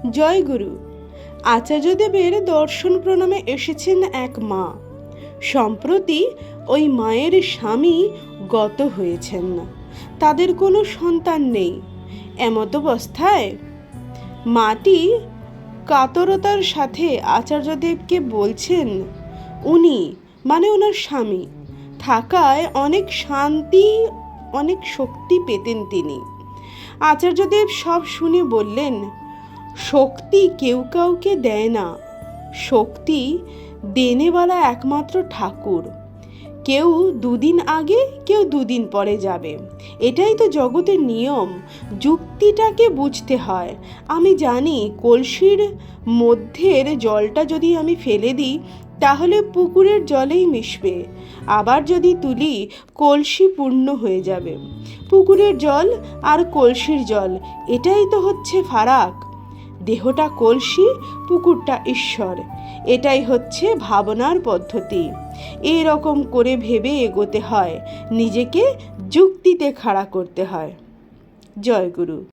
জয়গুরু। আচার্যদেবের দর্শন প্রণামে এসেছেন এক মা। সম্প্রতি ওই মায়ের স্বামী গত হয়েছেন, তাদের কোনো সন্তান নেই। এমতাবস্থায় মাটি কাতরতার সাথে আচার্যদেবকে বলছেন, উনি মানে ওনার স্বামী থাকায় অনেক শান্তি, অনেক শক্তি পেতেন তিনি। আচার্যদেব সব শুনে বললেন, শক্তি কেউ কাউকে দেয় না, শক্তি দেনেওয়ালা একমাত্র ঠাকুর। কেউ দুদিন আগে, কেউ দুদিন পরে যাবে, এটাই তো জগতের নিয়ম। যুক্তিটাকে বুঝতে হয়। আমি জানি কলসির মধ্যের জলটা যদি আমি ফেলে দিই তাহলে পুকুরের জলেই মিশবে, আবার যদি তুলি কলসি পূর্ণ হয়ে যাবে। পুকুরের জল আর কলসির জল, এটাই তো হচ্ছে ফারাক। দেহটা কলসি, পুকুরটা ঈশ্বর, এটাই হচ্ছে ভাবনার পদ্ধতি। এরকম করে ভেবে এগোতে হয়, নিজেকে যুক্তিতে খাড়া করতে হয়। জয় গুরু।